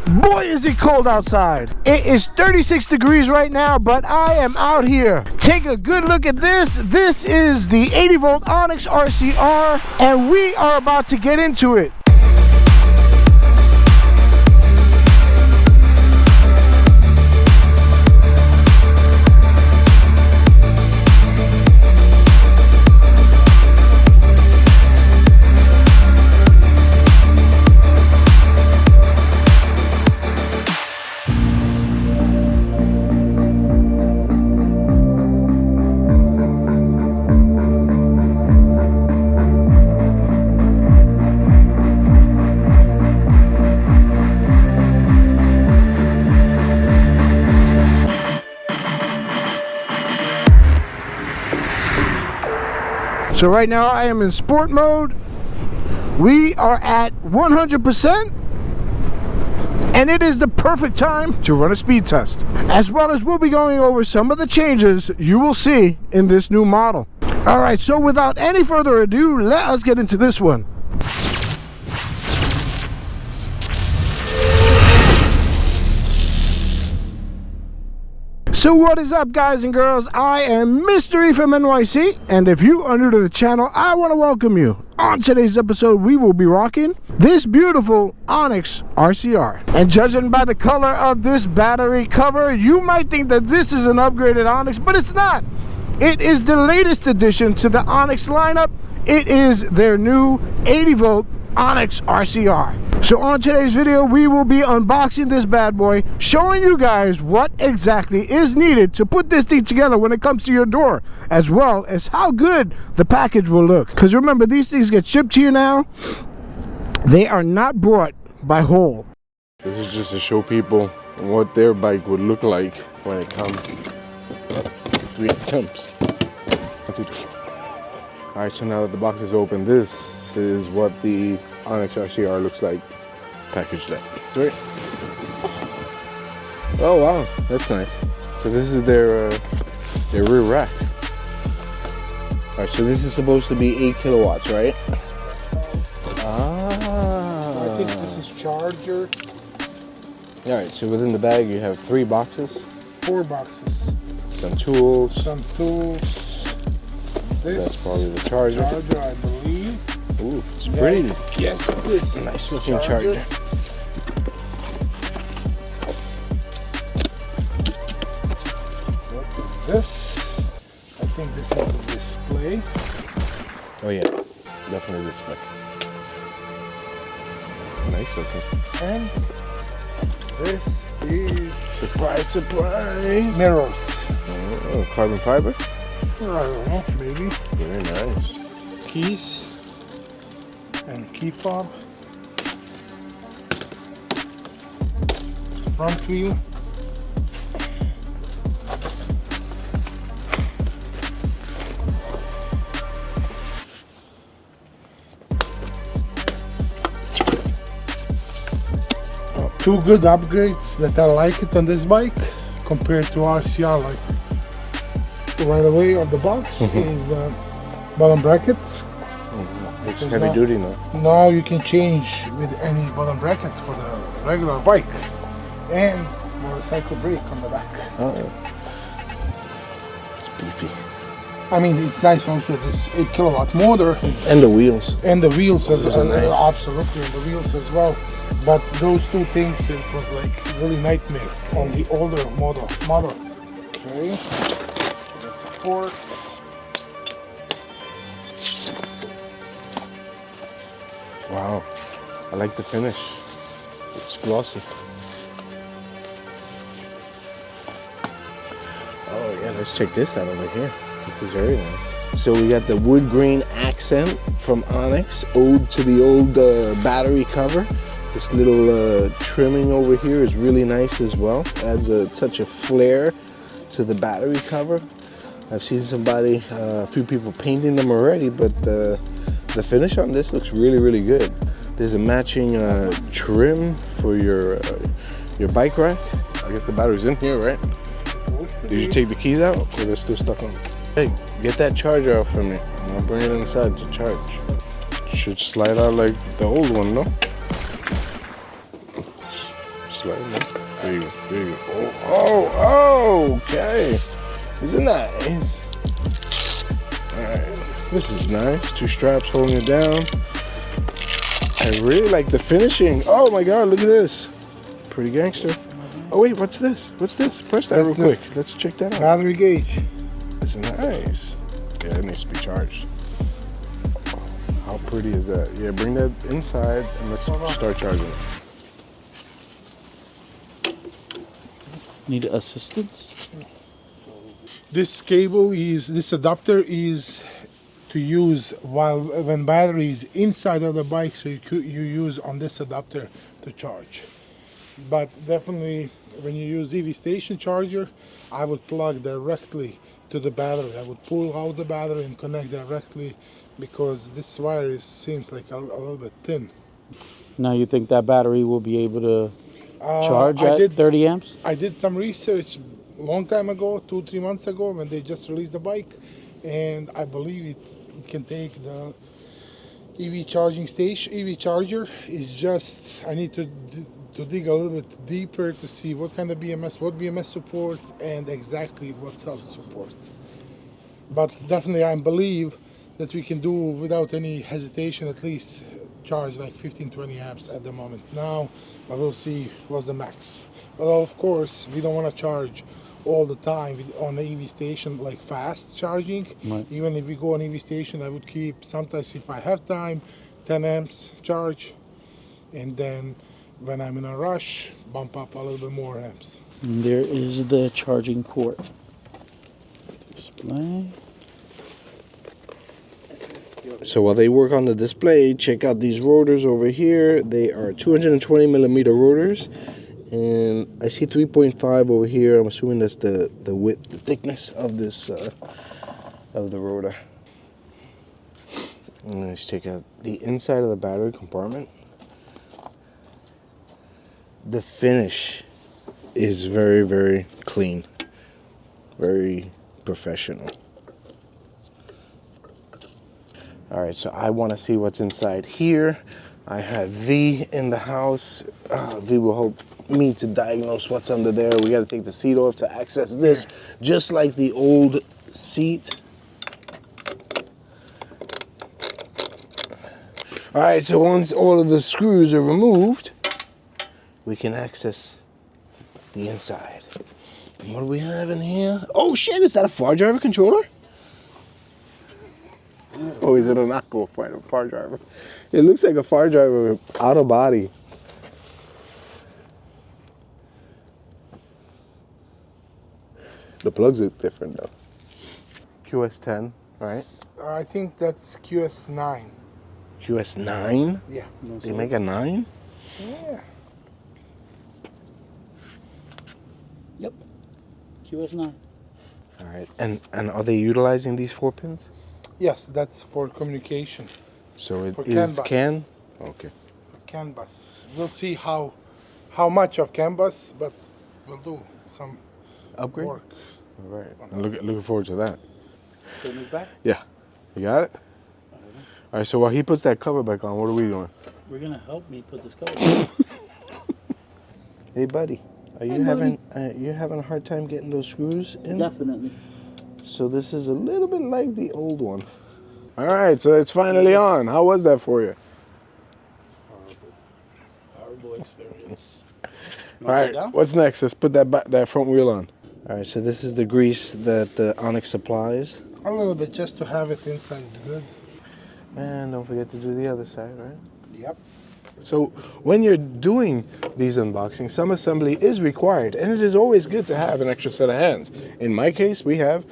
Boy, is it cold outside. It is 36 degrees right now, but I am out here. Take a good look at this. This is the 80 volt ONYX RCR, and we are about to get into it. So right now I am in sport mode. We are at 100%, and it is the perfect time to run a speed test, as well as we'll be going over some of the changes you will see in this new model. All right, so without any further ado, let us get into this one. So what is up, guys and girls? I am Mystery from NYC, and if you are new to the channel, I want to welcome you. On today's episode, we will be rocking this beautiful ONYX RCR. And judging by the color of this battery cover, you might think that this is an upgraded ONYX, but it's not. It is the latest addition to the ONYX lineup. It is their new 80 volt ONYX RCR. So on today's video, we will be unboxing this bad boy, showing you guys what exactly is needed to put this thing together when it comes to your door, as well as how good the package will look. Because remember, these things get shipped to you now. They are not brought by whole. This is just to show people what their bike would look like when it comes. 3 attempts. Alright, so now that the box is open, this is what the ONYX RCR looks like packaged up. Right? Oh wow, that's nice. So this is their rear rack. Alright, so this is supposed to be 8 kilowatts, right? Ah. I think this is charger. Alright, so within the bag you have 3 boxes. 4 boxes. Some tools. Some tools. That's probably the charger. I believe. Ooh, it's pretty. Yes, it is. Nice looking charger. What is this? I think this is the display. Oh yeah, definitely display. Nice looking. And this is surprise mirrors. Oh, carbon fiber. I don't know, maybe. Very nice. Keys and key fob. Front wheel. Two good upgrades that I like it on this bike compared to RCR. Like right away on the box is the bottom bracket. It's heavy duty now. Now you can change with any bottom bracket for the regular bike, and motorcycle brake on the back. Oh, it's beefy. I mean, it's nice also this 8 kilowatt motor And the wheels. and the wheels as well. Nice. Absolutely, and the wheels as well. But those two things, it was like really nightmare on the older models. Okay, that's the forks. Wow, I like the finish. It's glossy. Oh yeah, let's check this out over here. This is very nice. So we got the wood grain accent from ONYX, ode to the old battery cover. This little trimming over here is really nice as well. Adds a touch of flair to the battery cover. I've seen a few people painting them already, but the finish on this looks really, really good. There's a matching trim for your bike rack. I guess the battery's in here, right? Did you take the keys out, or they're still stuck on? Hey, get that charger out for me. I'll bring it inside to charge. Should slide out like the old one, no? slide. There you go. There you go. Oh, okay. Isn't that nice? Alright. This is nice. 2 straps holding it down. I really like the finishing. Oh my god, look at this. Pretty gangster. Oh wait, what's this? What's this? Press that real quick. Let's check that out. Battery gauge. It's nice. Yeah, it needs to be charged. How pretty is that? Yeah, bring that inside and let's start charging. Need assistance? This adapter is to use when battery is inside of the bike, so you use on this adapter to charge. But definitely when you use EV station charger, I would plug directly to the battery. I would pull out the battery and connect directly, because this wire seems like a little bit thin. Now you think that battery will be able to charge at 30 amps? I did some research a long time ago, 2-3 months ago, when they just released the bike, and I believe it can take the EV charging station. EV charger is just, I need to dig a little bit deeper to see what kind of BMS, what BMS supports, and exactly what cells support. But definitely I believe that we can do without any hesitation at least charge like 15-20 amps at the moment. Now I will see what's the max. But of course we don't want to charge all the time on the EV station, like fast charging. Right. Even if we go on EV station, I would keep, sometimes if I have time, 10 amps charge, and then when I'm in a rush, bump up a little bit more amps. And there is the charging port. Display. So while they work on the display, check out these rotors over here. They are 220 millimeter rotors, and I see 3.5 over here. I'm assuming that's the width, the thickness of this of the rotor. And let's check out the inside of the battery compartment. The finish is very, very clean, very professional. All right, so I want to see what's inside here. I have V in the house. V will help me to diagnose what's under there. We got to take the seat off to access this, just like the old seat. All right, so once all of the screws are removed, we can access the inside. And what do we have in here? Oh shit, is that a far driver controller? Oh, is it an Aqua Fighter far driver? It looks like a far driver out of body. The plugs look different though. QS10, right? I think that's QS9. QS9? Yeah. They make a 9? Yeah. Yep. QS9. All right, and are they utilizing these 4 pins? Yes, that's for communication. So it For is CAN bus. CAN? Okay. For CAN bus. We'll see how much of CAN bus, but we'll do some Upgrade? work. All right. I'm looking forward to that. Turn this back. Yeah. You got it? All right, so while he puts that cover back on, what are we doing? We're gonna help me put this cover on. Hey, buddy. Are you having a hard time getting those screws in? Definitely. So this is a little bit like the old one. All right, so it's finally on. How was that for you? Horrible experience. All right, what's next? Let's put that front wheel on. All right, so this is the grease that the Onyx supplies. A little bit, just to have it inside is good. And don't forget to do the other side, right? Yep. So when you're doing these unboxings, some assembly is required, and it is always good to have an extra set of hands. In my case, we have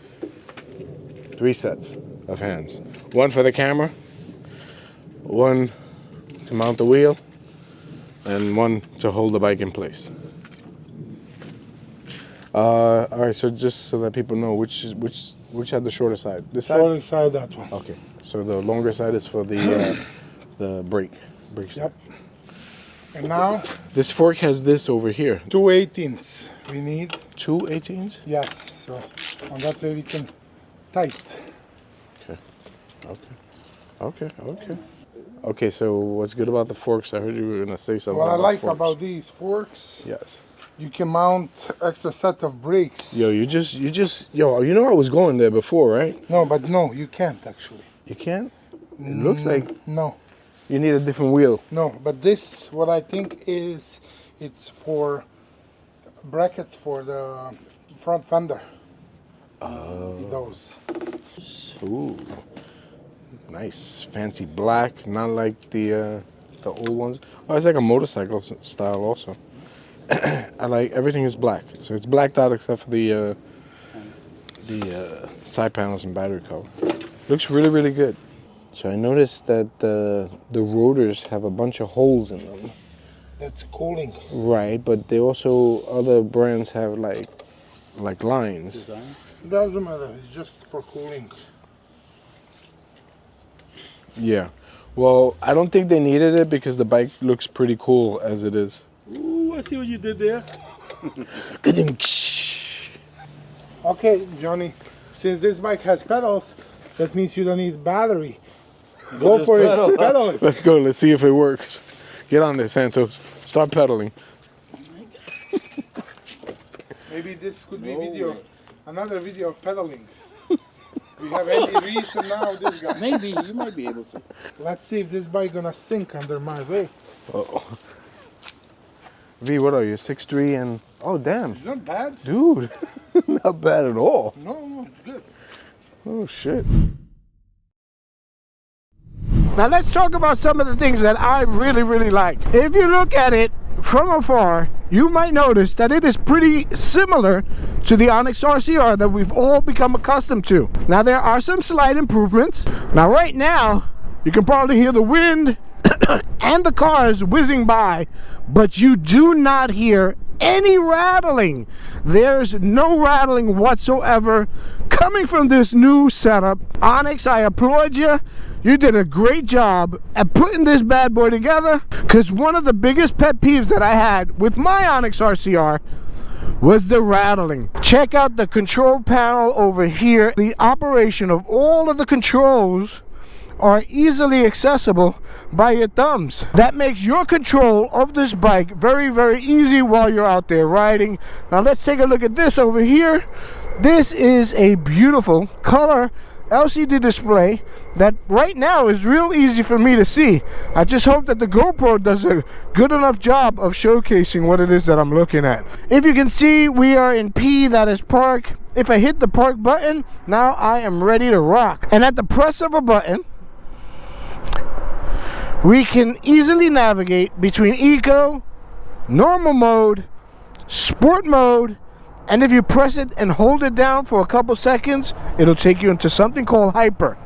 3 sets of hands. One for the camera, one to mount the wheel, and one to hold the bike in place. All right, so just so that people know which had the shorter side. This side? Shorter side, that one. Okay, so the longer side is for the the brake. Yep. And now, This fork has this over here. 2 18s we need. 2 18s? Yes, so on that way we can tight. Okay. Okay. Okay. Okay. Okay, so what's good about the forks? I heard you were gonna say something. What I about like forks. about these forks, Yes. you can mount extra set of brakes. Yo, you just, yo, you know I was going there before, right? No, but no, you can't actually. You can't? It looks like No, you need a different wheel. no, but this, what I think is, it's for brackets for the front fender. Those. Ooh. Nice. Fancy black, not like the old ones. Oh, it's like a motorcycle style also. I like, everything is black. So it's blacked out except for the side panels and battery cover. Looks really, really good. So I noticed that the rotors have a bunch of holes in them. That's cooling. Right, but they also, other brands have like lines. It doesn't matter, it's just for cooling. Yeah. Well, I don't think they needed it because the bike looks pretty cool as it is. Ooh, I see what you did there. Okay, Johnny, since this bike has pedals, that means you don't need battery. Go for it, pedal it. Let's go, let's see if it works. Get on there, Santos. Start pedaling. Maybe this could be video, another video of pedaling. We have any reason now, this guy. Maybe, you might be able to. Let's see if this bike gonna sink under my weight. Uh-oh. V, what are you, 6'3" and... Oh, damn. It's not bad. Dude, not bad at all. No, it's good. Oh, shit. Now let's talk about some of the things that I really, really like. If you look at it from afar, you might notice that it is pretty similar to the ONYX RCR that we've all become accustomed to. Now there are some slight improvements. Now right now, you can probably hear the wind and the cars whizzing by, but you do not hear any rattling. There's no rattling whatsoever coming from this new setup. ONYX, I applaud you. You did a great job at putting this bad boy together, because one of the biggest pet peeves that I had with my ONYX RCR was the rattling. Check out the control panel over here. The operation of all of the controls are easily accessible by your thumbs. That makes your control of this bike very, very easy while you're out there riding. Now let's take a look at this over here. This is a beautiful color LCD display that right now is real easy for me to see. I just hope that the GoPro does a good enough job of showcasing what it is that I'm looking at. If you can see, we are in P, that is park. If I hit the park button, now I am ready to rock. And at the press of a button, we can easily navigate between eco, normal mode, sport mode, and if you press it and hold it down for a couple seconds, it'll take you into something called hyper.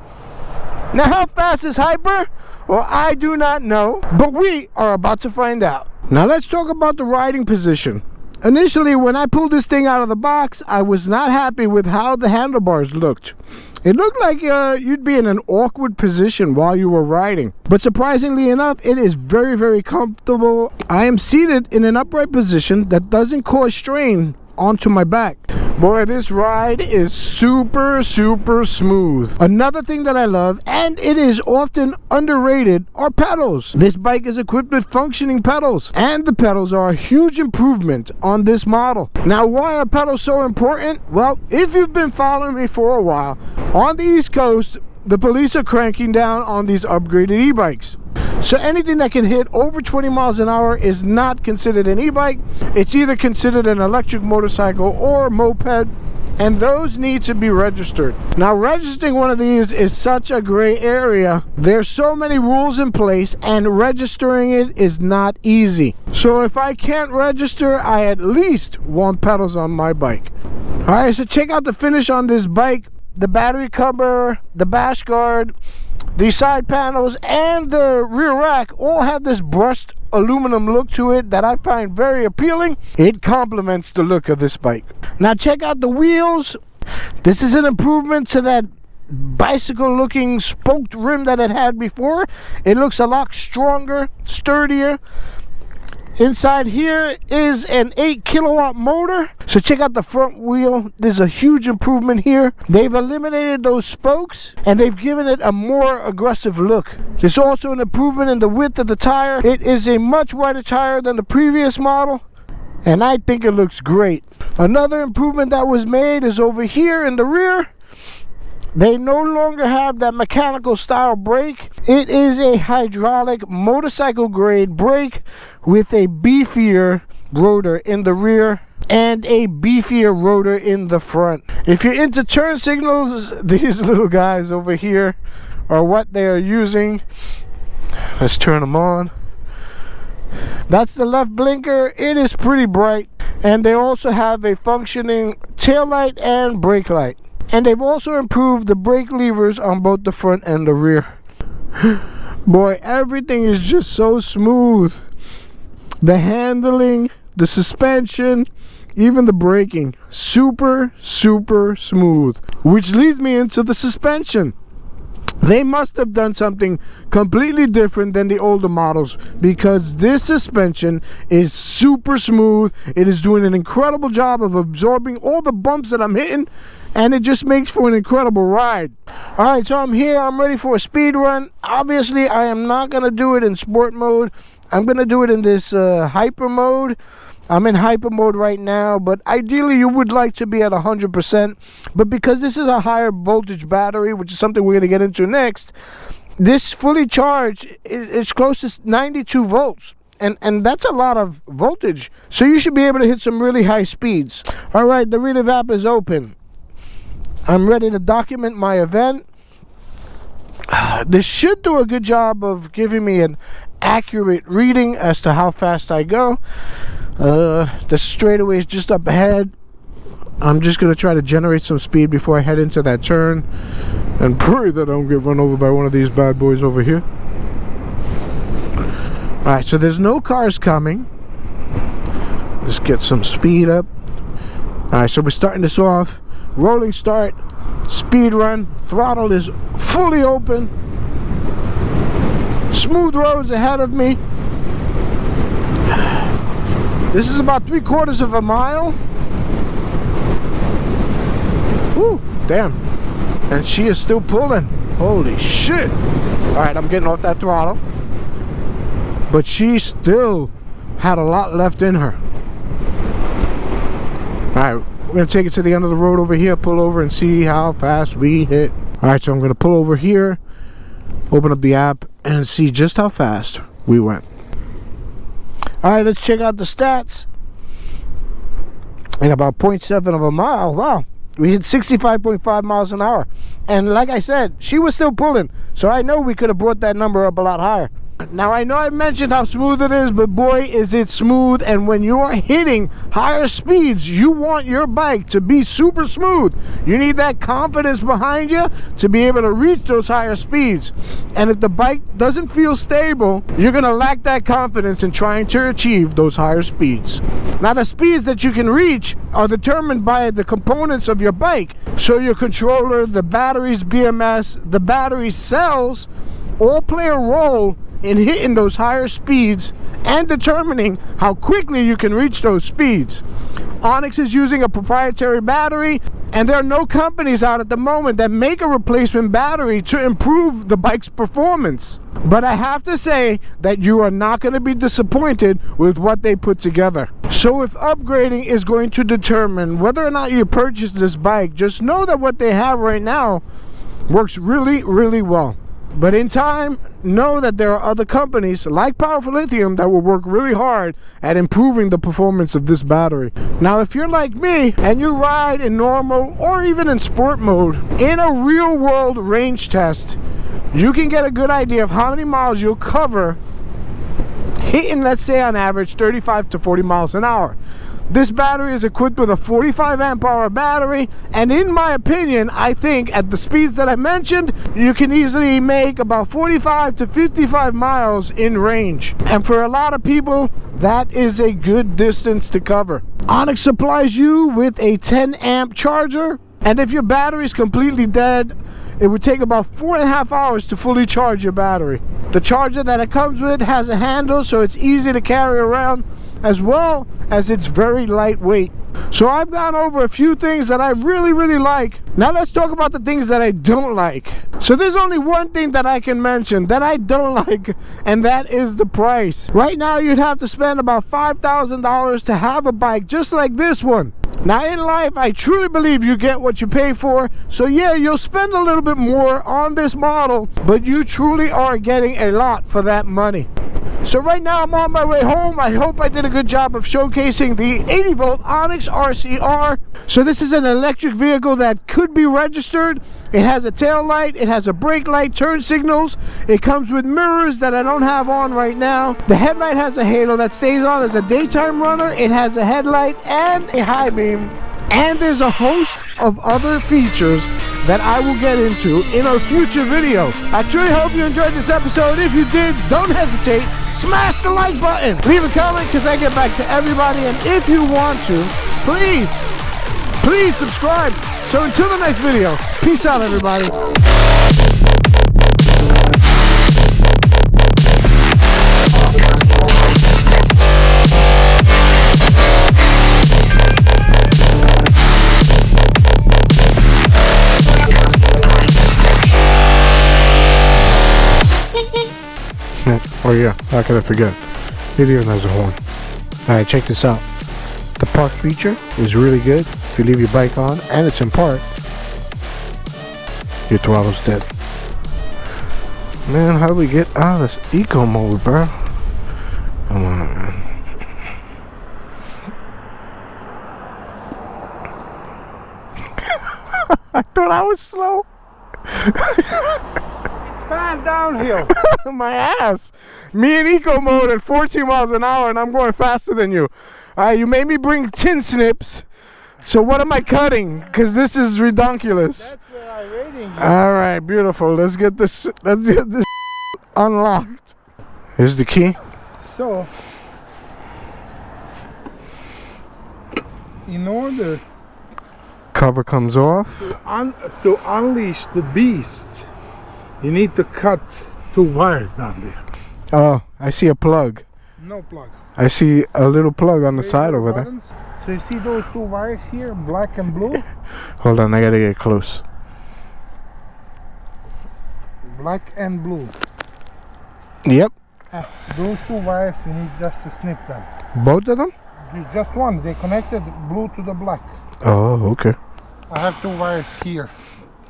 Now how fast is hyper? Well, I do not know, but we are about to find out. Now let's talk about the riding position. Initially, when I pulled this thing out of the box, I was not happy with how the handlebars looked. It looked like you'd be in an awkward position while you were riding. But surprisingly enough, it is very, very comfortable. I am seated in an upright position that doesn't cause strain onto my back. Boy, this ride is super, super smooth. Another thing that I love, and it is often underrated, are pedals. This bike is equipped with functioning pedals, and the pedals are a huge improvement on this model. Now, why are pedals so important? Well, if you've been following me for a while, on the East Coast, the police are cranking down on these upgraded e-bikes. So anything that can hit over 20 miles an hour is not considered an e-bike. It's either considered an electric motorcycle or moped, and those need to be registered. Now, registering one of these is such a gray area. There's so many rules in place, and registering it is not easy. So if I can't register, I at least want pedals on my bike. All right, so check out the finish on this bike. The battery cover, the bash guard, the side panels, and the rear rack all have this brushed aluminum look to it that I find very appealing. It complements the look of this bike. Now check out the wheels. This is an improvement to that bicycle looking spoked rim that it had before. It looks a lot stronger, sturdier. Inside here is an 8 kilowatt motor. So check out the front wheel. There's a huge improvement here. They've eliminated those spokes and they've given it a more aggressive look. There's also an improvement in the width of the tire. It is a much wider tire than the previous model, and I think it looks great. Another improvement that was made is over here in the rear. They no longer have that mechanical style brake. It is a hydraulic motorcycle grade brake with a beefier rotor in the rear and a beefier rotor in the front. If you're into turn signals, these little guys over here are what they are using. Let's turn them on. That's the left blinker. It is pretty bright, and they also have a functioning tail light and brake light. And they've also improved the brake levers on both the front and the rear. Boy, everything is just so smooth. The handling, the suspension, even the braking, super smooth. Which leads me into the suspension. They must have done something completely different than the older models, because this suspension is super smooth. It is doing an incredible job of absorbing all the bumps that I'm hitting, and it just makes for an incredible ride. Alright, so I'm here, I'm ready for a speed run. Obviously, I am not going to do it in sport mode. I'm going to do it in this hyper mode. I'm in hyper mode right now, but ideally you would like to be at 100%. But because this is a higher voltage battery, which is something we're going to get into next, this fully charged is close to 92 volts. And that's a lot of voltage. So you should be able to hit some really high speeds. Alright, the relative app is open. I'm ready to document my event. This should do a good job of giving me an accurate reading as to how fast I go. The straightaway is just up ahead. I'm just going to try to generate some speed before I head into that turn and pray that I don't get run over by one of these bad boys over here. Alright, so there's no cars coming. Let's get some speed up. Alright, so we're starting this off. Rolling start, speed run, throttle is fully open. Smooth roads ahead of me. This is about 3/4 of a mile. Woo, damn. And she is still pulling. Holy shit. Alright, I'm getting off that throttle. But she still had a lot left in her. Alright, we're going to take it to the end of the road over here, pull over and see how fast we hit. Alright, so I'm going to pull over here, open up the app, and see just how fast we went. Alright, let's check out the stats. In about 0.7 of a mile, wow, we hit 65.5 miles an hour. And like I said, she was still pulling, so I know we could have brought that number up a lot higher. Now I know I mentioned how smooth it is, but boy is it smooth. And when you are hitting higher speeds, you want your bike to be super smooth. You need that confidence behind you to be able to reach those higher speeds. And if the bike doesn't feel stable, you're going to lack that confidence in trying to achieve those higher speeds. Now the speeds that you can reach are determined by the components of your bike. So your controller, the battery's BMS, the battery cells all play a role in hitting those higher speeds and determining how quickly you can reach those speeds. ONYX is using a proprietary battery, and there are no companies out at the moment that make a replacement battery to improve the bike's performance. But I have to say that you are not going to be disappointed with what they put together. So if upgrading is going to determine whether or not you purchase this bike, just know that what they have right now works really well. But in time, know that there are other companies like Powerful Lithium that will work really hard at improving the performance of this battery. Now, if you're like me and you ride in normal or even in sport mode, in a real world range test, you can get a good idea of how many miles you'll cover hitting, let's say on average, 35 to 40 miles an hour. This battery is equipped with a 45 amp hour battery, and in my opinion, I think at the speeds that I mentioned, you can easily make about 45 to 55 miles in range. And for a lot of people, that is a good distance to cover. ONYX supplies you with a 10 amp charger And if your battery's completely dead, it would take about 4.5 hours to fully charge your battery. The charger that it comes with has a handle, so it's easy to carry around, as well as it's very lightweight. So I've gone over a few things that I really like. Now let's talk about the things that I don't like. So there's only one thing that I can mention that I don't like, and that is the price. Right now you'd have to spend about $5,000 to have a bike just like this one. Now in life, I truly believe you get what you pay for. So yeah, you'll spend a little bit more on this model, but you truly are getting a lot for that money. So right now I'm on my way home. I hope I did a good job of showcasing the 80 volt ONYX RCR. So this is an electric vehicle that could be registered. It has a tail light, it has a brake light, turn signals. It comes with mirrors that I don't have on right now. The headlight has a halo that stays on as a daytime runner. It has a headlight and a high beam. And there's a host of other features that I will get into in a future video. I truly hope you enjoyed this episode. If you did, don't hesitate. Smash the like button. Leave a comment because I get back to everybody. And if you want to, please subscribe. So until the next video, peace out everybody. Oh yeah, how could I forget? It even has a horn. Alright, check this out. The park feature is really good. If you leave your bike on and it's in park, your throttle's dead. Man, how do we get out of this eco mode, bro? Come on, man. I thought I was slow. Fast downhill. My ass. Me in eco mode at 14 miles an hour and I'm going faster than you. Alright, you made me bring tin snips. So what am I cutting? Because this is redonkulous. That's where I'm rating you. Alright, beautiful. Let's get this unlocked. Here's the key. So, in order Cover comes off. to unleash the beast, you need to cut 2 wires down there. Oh, I see a plug. No plug. I see a little plug on the side over there. Buttons. So you see those 2 wires here, black and blue? Hold on, I gotta get close. Black and blue. Yep. Those 2 wires, you need just to snip them. Both of them? Just one. They connected blue to the black. Oh, okay. I have 2 wires here.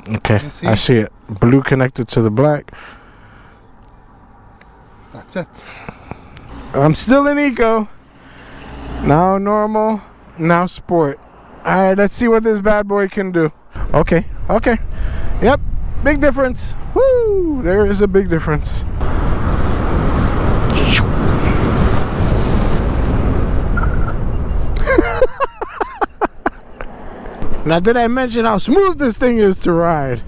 Okay, You see? I see it. Blue connected to the black. That's it. I'm still in eco. Now normal. Now sport. Alright, let's see what this bad boy can do. Okay. Yep. Big difference. Woo! There is a big difference. Now, did I mention how smooth this thing is to ride?